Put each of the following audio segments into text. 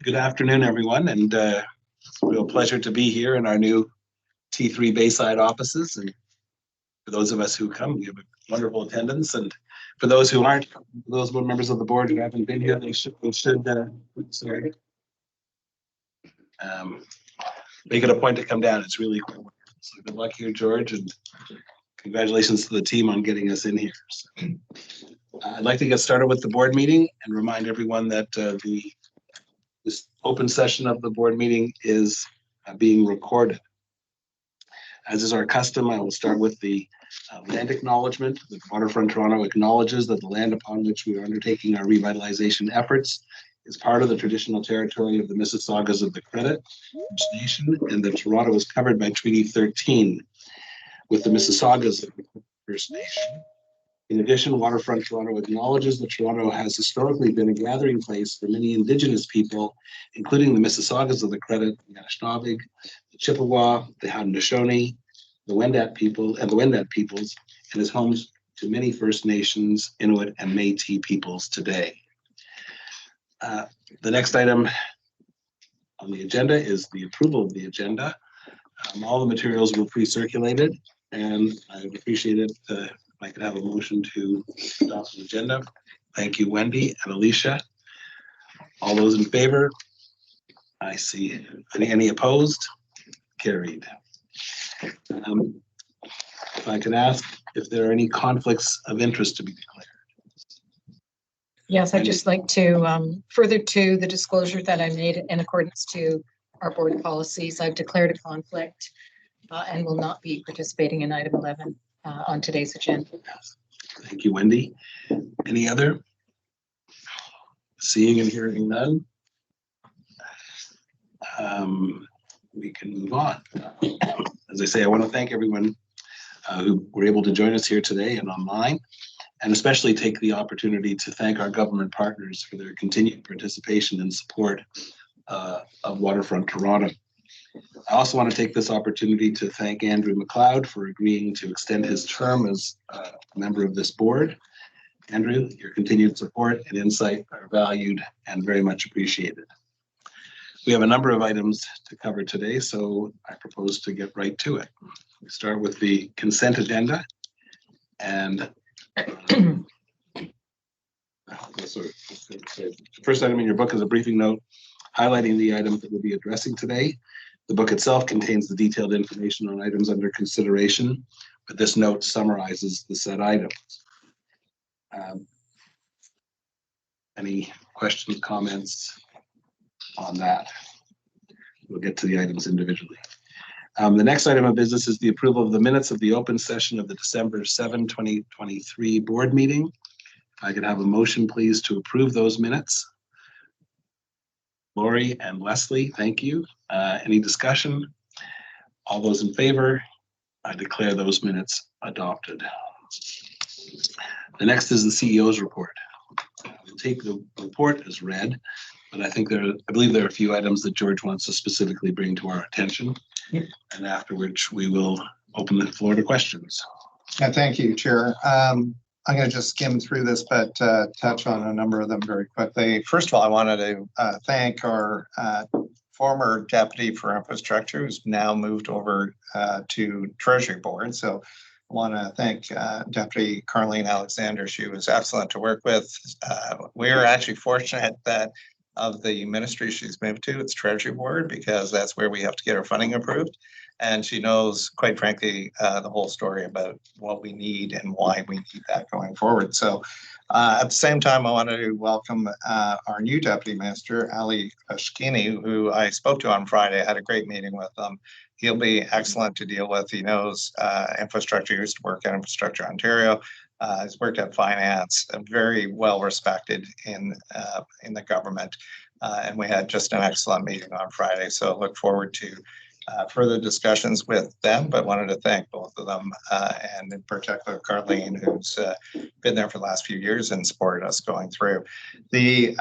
Good afternoon, everyone, and it's a real pleasure to be here in our new T3 Bayside offices. And for those of us who come, we have a wonderful attendance. And for those who aren't, those members of the board who haven't been here, they should make it a point to come down. It's really cool. So good luck here, George, and congratulations to the team on getting us in here. So, I'd like to get started with the board meeting and remind everyone that this open session of the board meeting is being recorded. As is our custom, I will start with the land acknowledgement. The Waterfront Toronto acknowledges that the land upon which we are undertaking our revitalization efforts is part of the traditional territory of the Mississaugas of the Credit First Nation, and that Toronto is covered by Treaty 13 with the Mississaugas of the First Nation. In addition, Waterfront Toronto acknowledges that Toronto has historically been a gathering place for many Indigenous people, including the Mississaugas of the Credit, the Anishinaabe, the Chippewa, the Haudenosaunee, the Wendat peoples, and is home to many First Nations, Inuit, and Métis peoples today. The next item on the agenda is the approval of the agenda. All the materials were pre-circulated, and I would appreciate it if I could have a motion to adopt the agenda. Thank you, Wendy and Alicia. All those in favor? I see. Any opposed? Carried. If I could ask if there are any conflicts of interest to be declared. Yes, I'd just like to further to the disclosure that I made in accordance to our board policies. I've declared a conflict and will not be participating in item 11 on today's agenda. Thank you, Wendy. Any other? Seeing and hearing none. We can move on. As I say, I want to thank everyone who were able to join us here today and online, and especially take the opportunity to thank our government partners for their continued participation and support of Waterfront Toronto. I also want to take this opportunity to thank Andrew McLeod for agreeing to extend his term as a member of this board. Andrew, your continued support and insight are valued and very much appreciated. We have a number of items to cover today, so I propose to get right to it. We start with the consent agenda, and the first item in your book is a briefing note highlighting the items that we'll be addressing today. The book itself contains the detailed information on items under consideration, but this note summarizes the said items. Any questions, comments on that? We'll get to the items individually. The next item of business is the approval of the minutes of the open session of the December 7, 2023 board meeting. If I could have a motion, please, to approve those minutes. Lori and Leslie, thank you. Any discussion? All those in favor? I declare those minutes adopted. The next is the CEO's report. We'll take the report as read, but I believe there are a few items that George wants to specifically bring to our attention. Yep. And after which we will open the floor to questions. Thank you, Chair. I'm going to just skim through this, but touch on a number of them very quickly. First of all, I wanted to thank our former Deputy for Infrastructure, who's now moved over to Treasury Board. So I want to thank Deputy Carleen Alexander. She was excellent to work with. We are actually fortunate that of the ministry she's moved to, it's Treasury Board, because that's where we have to get our funding approved. And she knows, quite frankly, the whole story about what we need and why we need that going forward. So at the same time, I wanted to welcome our new Deputy Minister, Ali Ashkini, who I spoke to on Friday. I had a great meeting with him. He'll be excellent to deal with. He knows infrastructure. He used to work at Infrastructure Ontario. He's worked at finance, very well respected in the government. And we had just an excellent meeting on Friday. So look forward to further discussions with them, but wanted to thank both of them, and in particular Carleen, who's been there for the last few years and supported us going through. The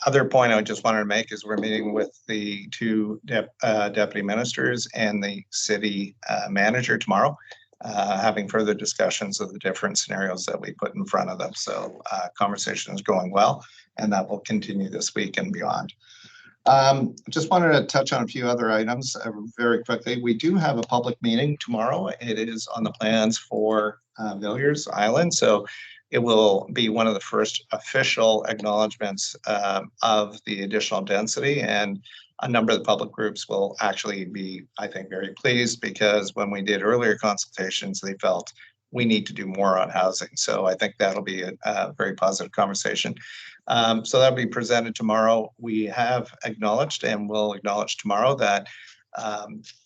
other point I just wanted to make is we're meeting with the two deputy ministers and the city manager tomorrow, having further discussions of the different scenarios that we put in front of them. So conversation is going well, and that will continue this week and beyond. Just wanted to touch on a few other items very quickly. We do have a public meeting tomorrow. It is on the plans for Villiers Island. So it will be one of the first official acknowledgements of the additional density, and a number of the public groups will actually be, I think, very pleased, because when we did earlier consultations, they felt we need to do more on housing. So I think that'll be a very positive conversation. So that'll be presented tomorrow. We have acknowledged and will acknowledge tomorrow that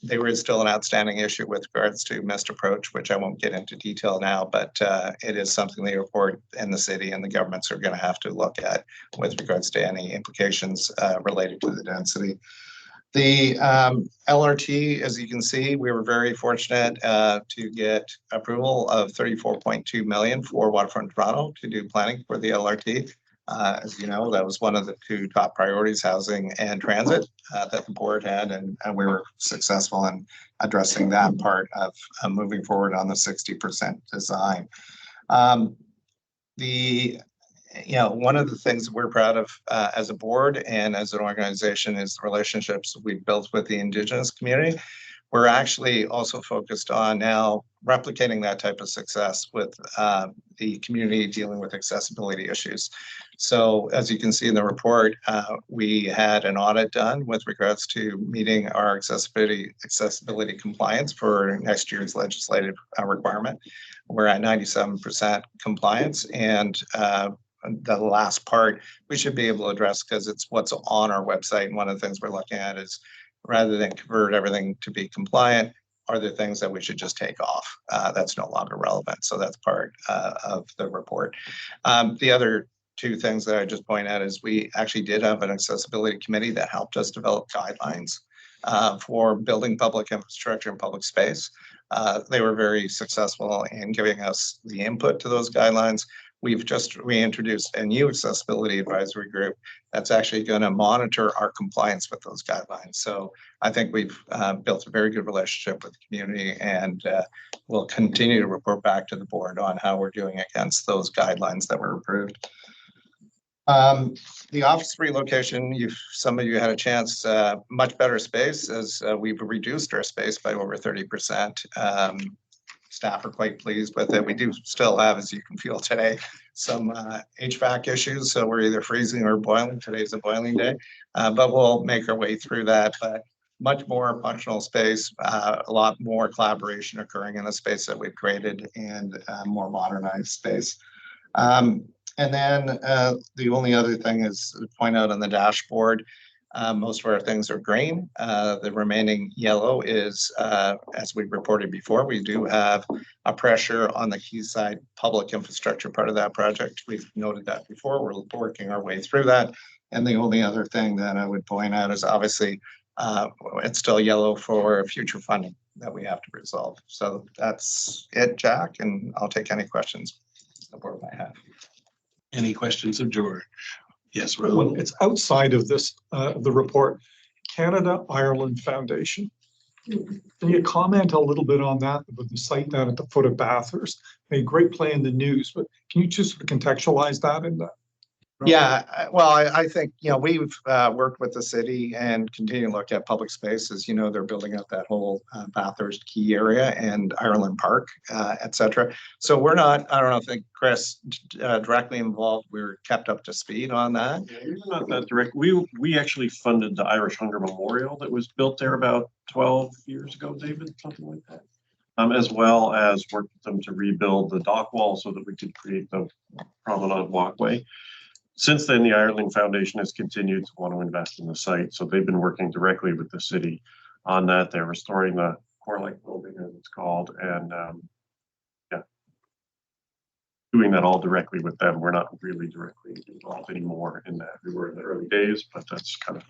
there is still an outstanding issue with regards to missed approach, which I won't get into detail now, but it is something the airport and the city and the governments are going to have to look at with regards to any implications related to the density. The LRT, as you can see, we were very fortunate to get approval of 34.2 million for Waterfront Toronto to do planning for the LRT. As you know, that was one of the two top priorities, housing and transit, that the board had, and we were successful in addressing that part of moving forward on the 60% design. One of the things that we're proud of as a board and as an organization is the relationships we've built with the Indigenous community. We're actually also focused on now replicating that type of success with the community dealing with accessibility issues. So as you can see in the report, we had an audit done with regards to meeting our accessibility compliance for next year's legislative requirement. We're at 97% compliance, and the last part we should be able to address because it's what's on our website. And one of the things we're looking at is, rather than convert everything to be compliant, are there things that we should just take off that's no longer relevant? So that's part of the report. The other two things that I just point out is we actually did have an accessibility committee that helped us develop guidelines for building public infrastructure and public space. They were very successful in giving us the input to those guidelines. We've just reintroduced a new accessibility advisory group that's actually going to monitor our compliance with those guidelines. So I think we've built a very good relationship with the community, and we'll continue to report back to the board on how we're doing against those guidelines that were approved. The office relocation, some of you had a chance, much better space, as we've reduced our space by over 30%. Staff are quite pleased with it. We do still have, as you can feel today, some HVAC issues. So we're either freezing or boiling. Today's a boiling day, but we'll make our way through that. But much more functional space, a lot more collaboration occurring in the space that we've created, and more modernized space. And then the only other thing is to point out on the dashboard, most of our things are green. The remaining yellow is, as we reported before, we do have a pressure on the Quayside public infrastructure part of that project. We've noted that before. We're working our way through that. And the only other thing that I would point out is obviously it's still yellow for future funding that we have to resolve. So that's it, Jack, and I'll take any questions the board might have. Any questions of George? Yes, Well, Rowan. it's outside of this, the report, Canada-Ireland Foundation. Can you comment a little bit on that, with the site down at the foot of Bathurst? Made great play in the news, but can you just contextualize that in that? Yeah, well, I think, we've worked with the city and continue to look at public spaces. They're building up that whole Bathurst Quay area and Ireland Park, et cetera. So we're not, I don't think, Chris, directly involved. We're kept up to speed on that. Yeah, we were not that direct. We actually funded the Irish Hunger Memorial that was built there about 12 years ago, David, something like that. As well as worked with them to rebuild the dock wall so that we could create the promenade walkway. Since then, the Ireland Foundation has continued to want to invest in the site. So they've been working directly with the city on that. They're restoring the Corlick building, as it's called, and doing that all directly with them. We're not really directly involved anymore in that. We were in the early days, but that's kind of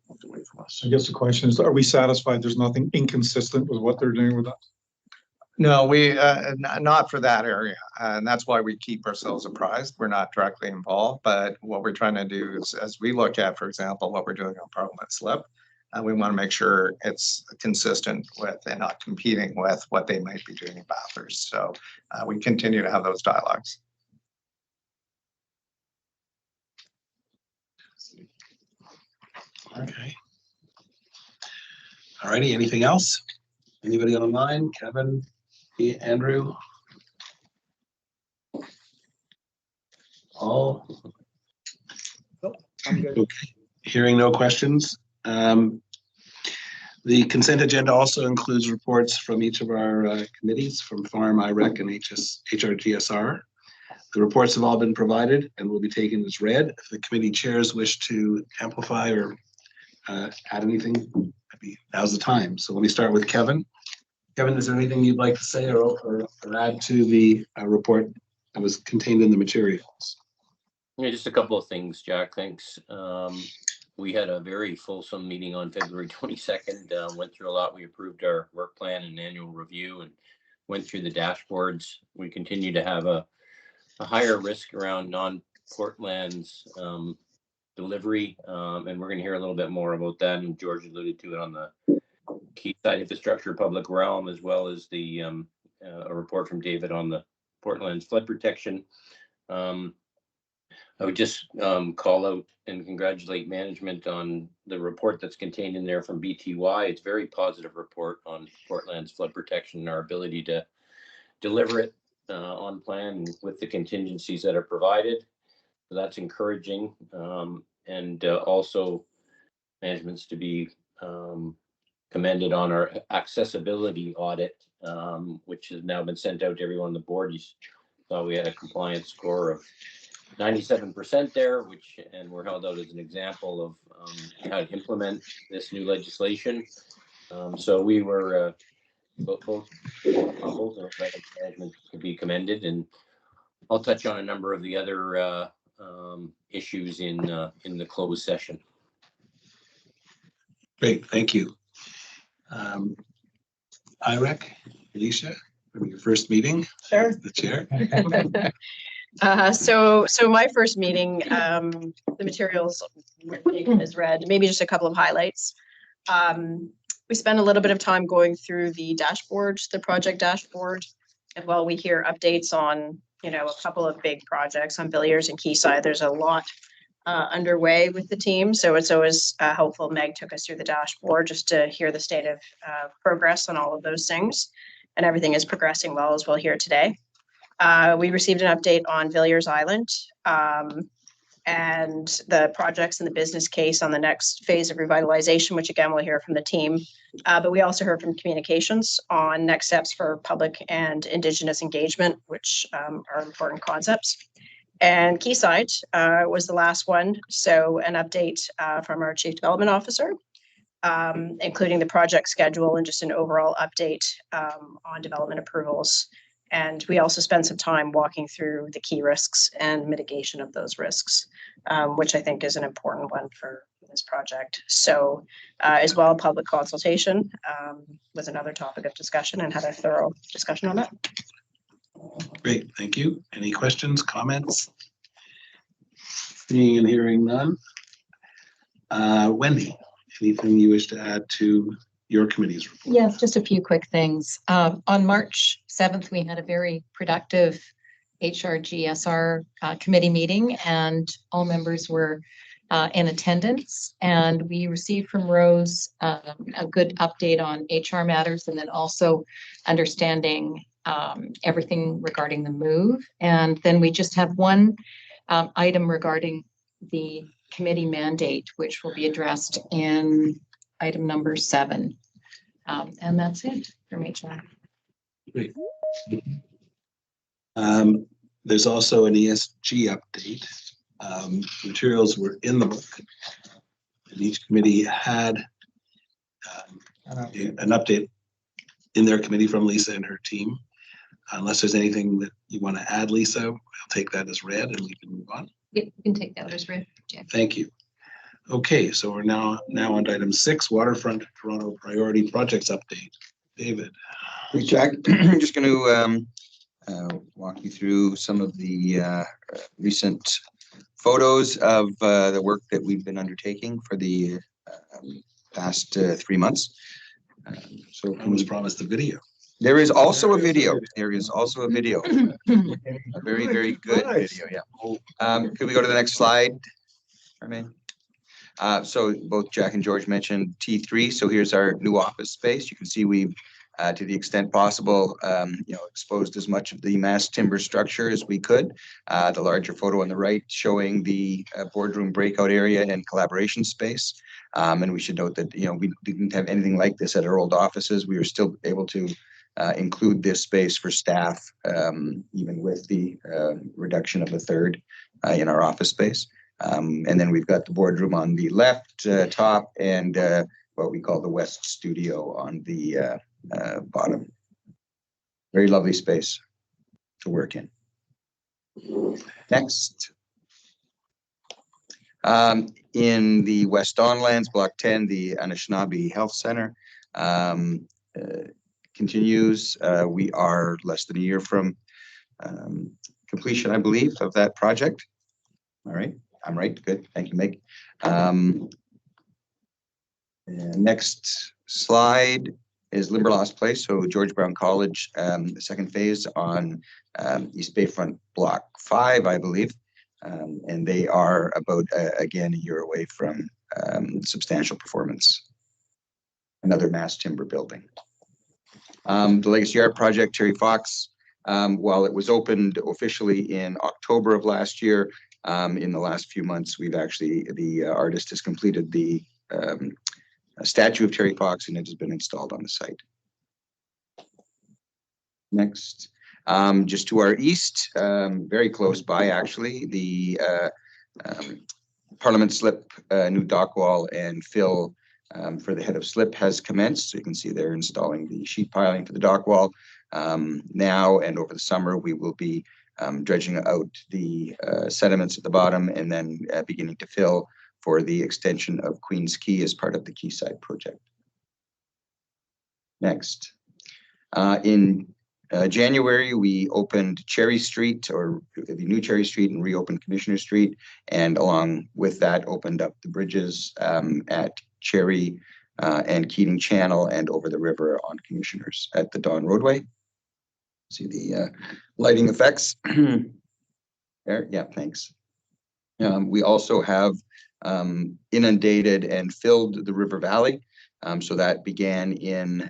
moved away from us. I guess the question is, are we satisfied there's nothing inconsistent with what they're doing with us? No, we not for that area, and that's why we keep ourselves apprised. We're not directly involved, but what we're trying to do is, as we look at, for example, what we're doing on Parliament Slip, we want to make sure it's consistent with and not competing with what they might be doing in Bathurst. So we continue to have those dialogues. Okay. All righty, anything else? Anybody on the line? Kevin, Andrew? All? I'm good. Okay, hearing no questions. The consent agenda also includes reports from each of our committees, from Farm, IREC, and HRGSR. The reports have all been provided and will be taken as read. If the committee chairs wish to amplify or add anything, now's the time. So let me start with Kevin. Kevin, is there anything you'd like to say or add to the report that was contained in the materials? Yeah, just a couple of things, Jack. Thanks. We had a very fulsome meeting on February 22nd. Went through a lot. We approved our work plan and annual review and went through the dashboards. We continue to have a higher risk around non-Portland's delivery, and we're going to hear a little bit more about that. And George alluded to it on the Quayside infrastructure public realm, as well as the a report from David on the Portland's flood protection. I would just call out and congratulate management on the report that's contained in there from BTY. It's a very positive report on Portland's flood protection and our ability to deliver it on plan with the contingencies that are provided. So that's encouraging. And also management's to be commended on our accessibility audit, which has now been sent out to everyone on the board. You saw we had a compliance score of 97% there, and we're held out as an example of how to implement this new legislation. So we were both humbled and management to be commended, and I'll touch on a number of the other issues in the closed session. Great, thank you. IREC, Alicia, your first meeting. Sure. The chair. So my first meeting, the materials were taken as read, maybe just a couple of highlights. We spent a little bit of time going through the dashboard, the project dashboard, and while we hear updates on, a couple of big projects on Villiers and Quayside, there's a lot underway with the team. So it's always helpful. Meg took us through the dashboard just to hear the state of progress on all of those things, and everything is progressing well, as we'll hear today. We received an update on Villiers Island and the projects and the business case on the next phase of revitalization, which again, we'll hear from the team. But we also heard from communications on next steps for public and Indigenous engagement, which are important concepts. And Quayside was the last one. So an update from our Chief Development Officer, including the project schedule and just an overall update on development approvals. And we also spent some time walking through the key risks and mitigation of those risks, which I think is an important one for this project. So as well, public consultation was another topic of discussion, and had a thorough discussion on that. Great, thank you. Any questions, comments? Seeing and hearing none. Wendy, anything you wish to add to your committee's report? Yes, just a few quick things. On March 7th, we had a very productive HRGSR committee meeting, and all members were in attendance. And we received from Rose a good update on HR matters, and then also understanding everything regarding the move. And then we just have one item regarding the committee mandate, which will be addressed in item number 7. And that's it from HR. Great. There's also an ESG update. Materials were in the book, and each committee had an update in their committee from Lisa and her team. Unless there's anything that you want to add, Lisa, we'll take that as read and we can move on. Yeah, you can take that as read. Yeah. Thank you. Okay, so we're now on to item 6, Waterfront Toronto Priority Projects Update. David. Hey, Jack, I'm just going to walk you through some of the recent photos of the work that we've been undertaking for the past 3 months. So I was promised a video. there is also a video. There is also a video. A very, very good video. Yeah. Could we go to the next slide, Armin? So both Jack and George mentioned T3. So here's our new office space. You can see we've, to the extent possible, exposed as much of the mass timber structure as we could. The larger photo on the right showing the boardroom breakout area and collaboration space. And we should note that, we didn't have anything like this at our old offices. We were still able to include this space for staff, even with the reduction of a third in our office space. And then we've got the boardroom on the left top and what we call the West Studio on the bottom. Very lovely space to work in. Next. In the West Don Lands, Block 10, the Anishinaabe Health Center continues. We are less than a year from completion, I believe, of that project. All right. I'm right. Good. Thank you, Meg. Next slide is Limberlost Place. So George Brown College, the second phase on East Bayfront Block 5, I believe. And they are about, again, a year away from substantial performance. Another mass timber building. The Legacy Art Project, Terry Fox, while it was opened officially in October of last year, in the last few months, the artist has completed the statue of Terry Fox and it has been installed on the site. Next, just to our east, very close by actually, the Parliament Slip new dock wall and fill for the head of slip has commenced. So you can see they're installing the sheet piling for the dock wall. Now and over the summer, we will be dredging out the sediments at the bottom and then beginning to fill for the extension of Queens Quay as part of the Quayside project. Next. In January, we opened Cherry Street, or the new Cherry Street, and reopened Commissioner Street, and along with that opened up the bridges at Cherry and Keating Channel and over the river on Commissioners at the Don Roadway. See the lighting effects there. Yeah, thanks. We also have inundated and filled the river valley. So that began in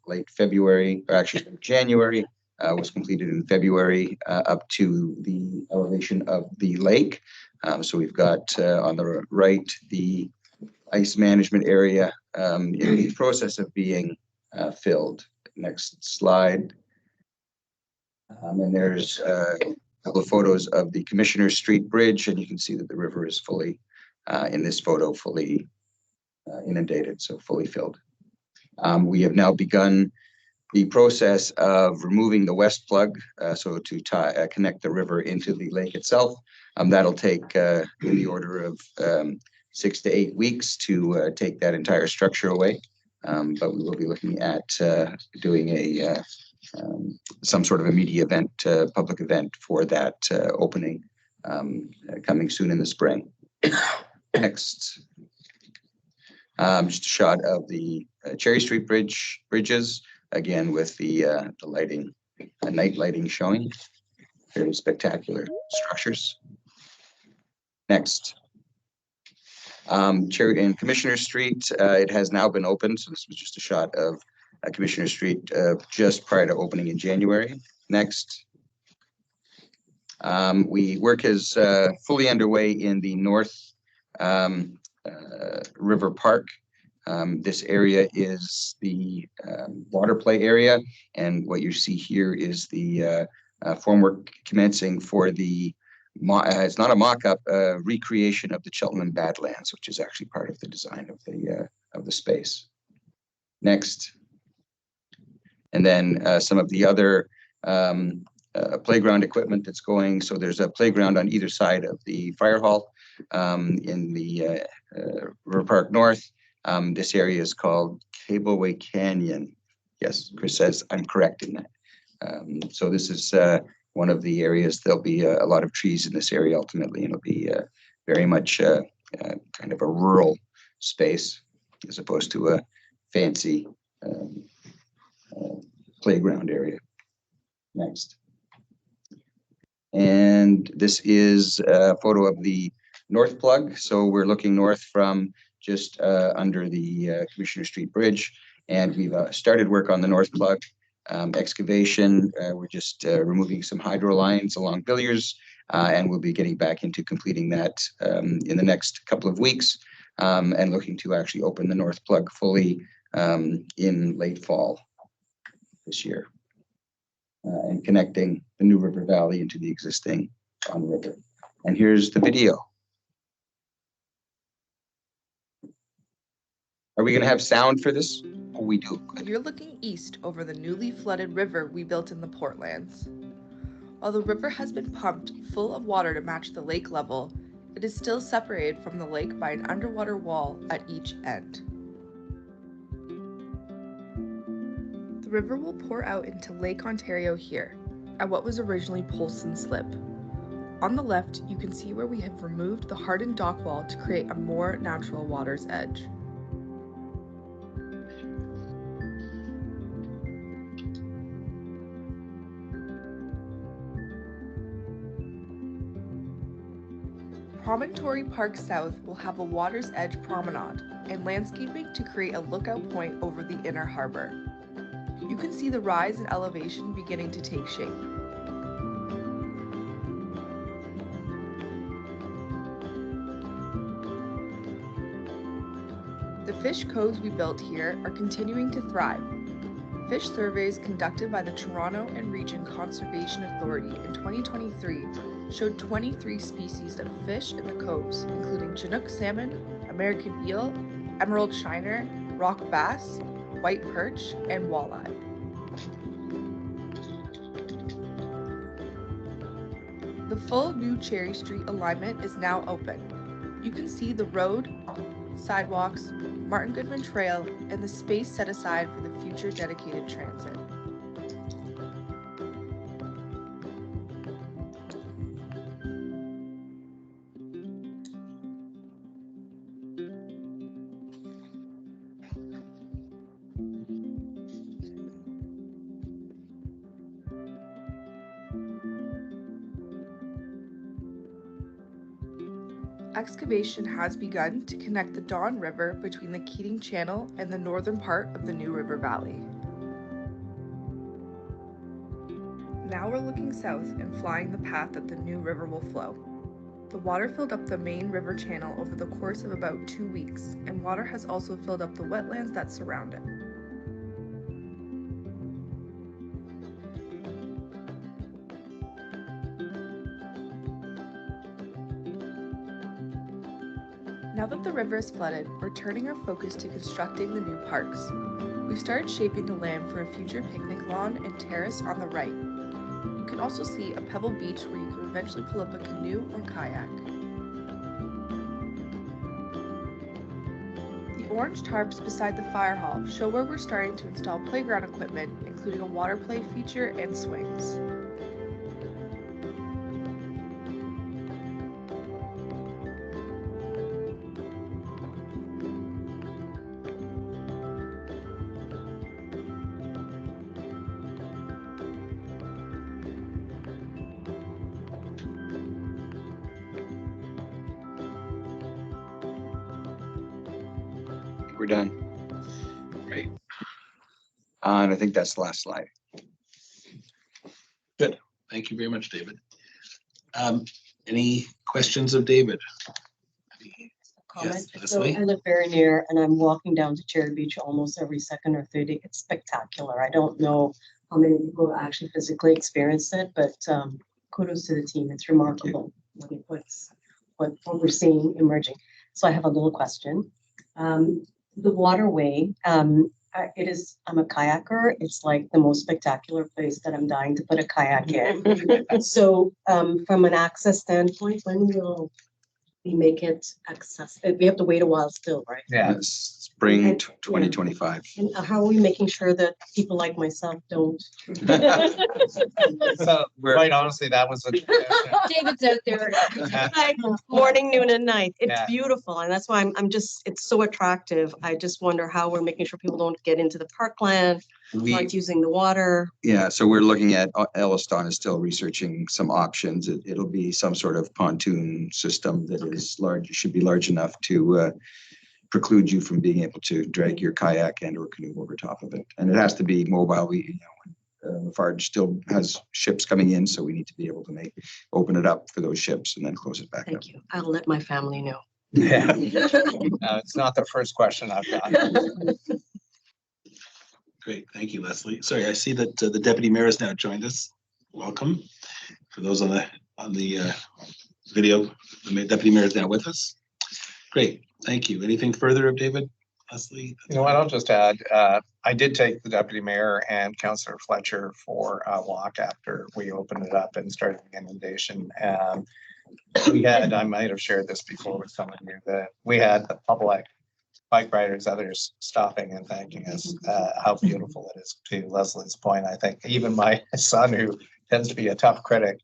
late February, or actually January, was completed in February up to the elevation of the lake. So we've got on the right the ice management area in the process of being filled. Next slide. And there's a couple of photos of the Commissioner Street Bridge, and you can see that the river is fully, in this photo, fully inundated, so fully filled. We have now begun the process of removing the west plug, so to connect the river into the lake itself. That'll take in the order of 6 to 8 weeks to take that entire structure away. But we will be looking at doing a some sort of a media event, public event for that opening coming soon in the spring. Next. Just a shot of the Cherry Street bridges, again with the lighting, night lighting showing. Fairly spectacular structures. Next. Cherry and Commissioner Street, it has now been opened. So this was just a shot of Commissioner Street just prior to opening in January. Next. Work is fully underway in the North River Park. This area is the water play area, and what you see here is the formwork commencing for the it's not a mock-up, recreation of the Cheltenham Badlands, which is actually part of the design of the space. Next, and then some of the other playground equipment that's going. So there's a playground on either side of the fire hall in the River Park North. This area is called Cableway Canyon. Yes, Chris says I'm correct in that. So this is one of the areas. There'll be a lot of trees in this area ultimately, and it'll be very much kind of a rural space as opposed to a fancy playground area. Next. And this is a photo of the north plug. So we're looking north from just under the Commissioner Street Bridge. And we've started work on the north plug excavation. We're just removing some hydro lines along Villiers, and we'll be getting back into completing that in the next couple of weeks, and looking to actually open the north plug fully in late fall this year, and connecting the New River Valley into the existing Don River. And here's the video. Are we going to have sound for this? Oh, we do. Good. You're looking east over the newly flooded river we built in the Portlands. While the river has been pumped full of water to match the lake level, it is still separated from the lake by an underwater wall at each end. The river will pour out into Lake Ontario here, at what was originally Polson Slip. On the left, you can see where we have removed the hardened dock wall to create a more natural water's edge. Promontory Park South will have a water's edge promenade and landscaping to create a lookout point over the inner harbor. You can see the rise in elevation beginning to take shape. The fish coves we built here are continuing to thrive. Fish surveys conducted by the Toronto and Region Conservation Authority in 2023 showed 23 species of fish in the coves, including Chinook salmon, American eel, emerald shiner, rock bass, white perch, and walleye. The full new Cherry Street alignment is now open. You can see the road, sidewalks, Martin Goodman Trail, and the space set aside for the future dedicated transit. Excavation has begun to connect the Don River between the Keating Channel and the northern part of the New River Valley. Now we're looking south and flying the path that the New River will flow. The water filled up the main river channel over the course of about 2 weeks, and water has also filled up the wetlands that surround it. Now that the river is flooded, we're turning our focus to constructing the new parks. We've started shaping the land for a future picnic lawn and terrace on the right. You can also see a pebble beach where you can eventually pull up a canoe or kayak. The orange tarps beside the fire hall show where we're starting to install playground equipment, including a water play feature and swings. We're done. Great. And I think that's the last slide. Thank you very much, David. Any questions of David? Comment. Yes, So Leslie? I live very near and I'm walking down to Cherry Beach almost every second or third day. It's spectacular. I don't know how many people actually physically experience it, but kudos to the team. It's remarkable what we're seeing emerging. So I have a little question. The waterway, I'm a kayaker. It's like the most spectacular place that I'm dying to put a kayak in. So from an access standpoint, when will we make it accessible? We have to wait a while still, right? Yeah. Spring And- 2025. And how are we making sure that people like myself don't? So quite honestly, that was a tradition. David's out there. Like morning, noon and night. It's Yeah. beautiful. And that's why I'm just, it's so attractive. I just wonder how we're making sure people don't get into the parkland We, not using the water. yeah, so we're looking at, Elliston is still researching some options. It'll be some sort of pontoon system that is large, should be large enough to preclude you from being able to drag your kayak and or canoe over top of it. And it has to be mobile. We, Lafarge still has ships coming in, so we need to be able to open it up for those ships and then close it back up. Thank you. I'll let my family know. Yeah. It's not the first question I've got. Great, thank you, Leslie. Sorry, I see that the deputy mayor has now joined us. Welcome. For those on the video, the deputy mayor is now with us. Great, thank you. Anything further of David, Leslie? You know what, I'll just add, I did take the deputy mayor and Councillor Fletcher for a walk after we opened it up and started the inundation. We had, I might have shared this before with some of you, that we had the public, bike riders, others stopping and thanking us, how beautiful it is. To Leslie's point, I think even my son, who tends to be a tough critic,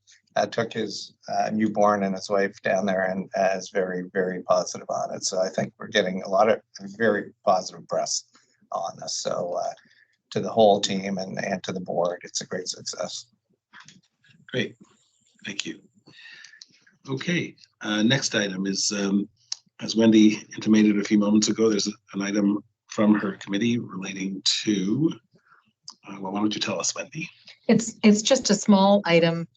took his newborn and his wife down there and is very, very positive on it. So I think we're getting a lot of very positive press on this. So to the whole team and to the board, it's a great success. Great, thank you. Okay, next item is, as Wendy intimated a few moments ago, there's an item from her committee relating to, well, why don't you tell us, Wendy? It's just a small item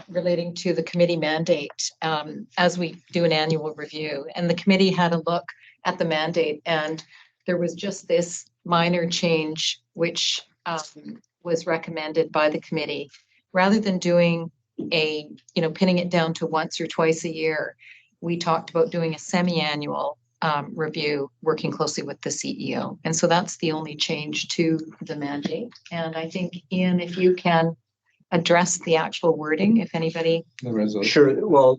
relating to the committee mandate as we do an annual review. And the committee had a look at the mandate, and there was just this minor change which was recommended by the committee. Rather than doing pinning it down to once or twice a year, we talked about doing a semi-annual review, working closely with the CEO. And so that's the only change to the mandate. And I think, Ian, if you can address the actual wording, if anybody. Sure. Well,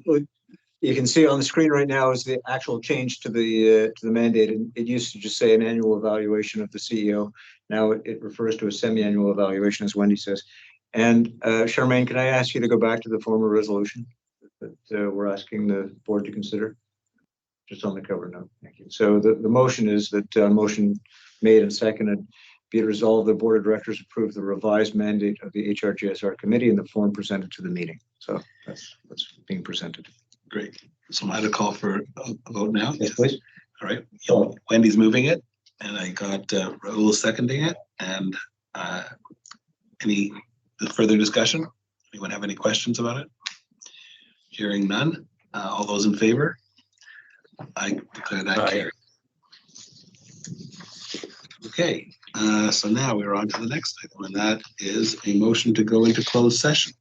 you can see on the screen right now is the actual change to the mandate. And it used to just say an annual evaluation of the CEO. Now it refers to a semi-annual evaluation, as Wendy says. And Charmaine, can I ask you to go back to the former resolution that we're asking the board to consider? Just on the cover note. Thank you. So the motion is that motion made and seconded, be it resolved, the board of directors approve the revised mandate of the HRGSR committee in the form presented to the meeting. So that's what's being presented. Great. So I had a call for a vote now. Yes, please. All right. Wendy's moving it, and I got Raul seconding it. And any further discussion? Anyone have any questions about it? Hearing none. All those in favor? I declare that carried. Okay, so now we're on to the next item, and that is a motion to go into closed session.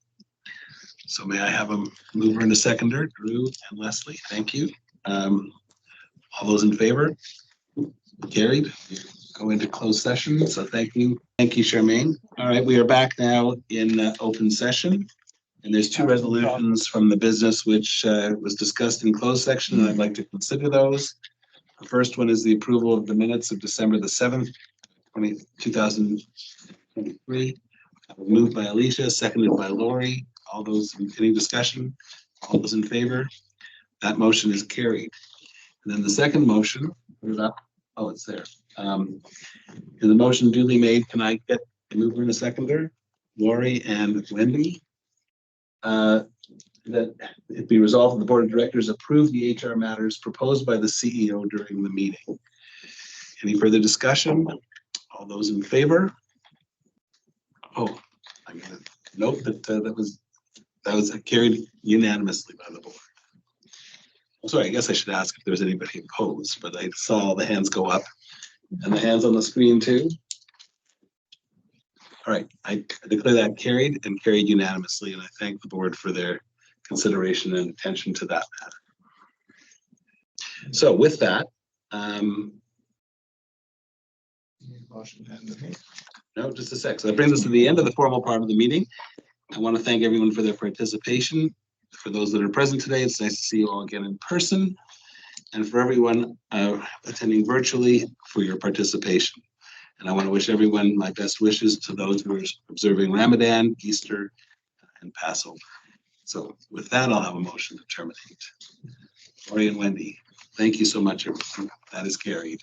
So may I have a mover and a seconder, Drew and Leslie? Thank you. All those in favor? Carried. Go into closed session. So thank you. Thank you, Charmaine. All right, we are back now in open session. And there's two resolutions from the business which was discussed in closed section, and I'd like to consider those. The first one is the approval of the minutes of December the 7th, 2023. Moved by Alicia, seconded by Lori. All those, any discussion? All those in favor? That motion is carried. And then the second motion, put it up. Oh, it's there. Is the motion duly made? Can I get a mover and a seconder? Lori and Wendy. That it be resolved that the board of directors approve the HR matters proposed by the CEO during the meeting. Any further discussion? All those in favor? Oh, I'm gonna note that that was carried unanimously by the board. Sorry, I guess I should ask if there's anybody opposed, but I saw all the hands go up and the hands on the screen too. All right, I declare that carried and carried unanimously, and I thank the board for their consideration and attention to that matter. So with that, no, just a sec. So that brings us to the end of the formal part of the meeting. I want to thank everyone for their participation. For those that are present today, it's nice to see you all again in person. And for everyone attending virtually, for your participation. And I want to wish everyone my best wishes to those who are observing Ramadan, Easter, and Passover. So with that, I'll have a motion to terminate. Lori and Wendy, thank you so much, everyone. That is carried.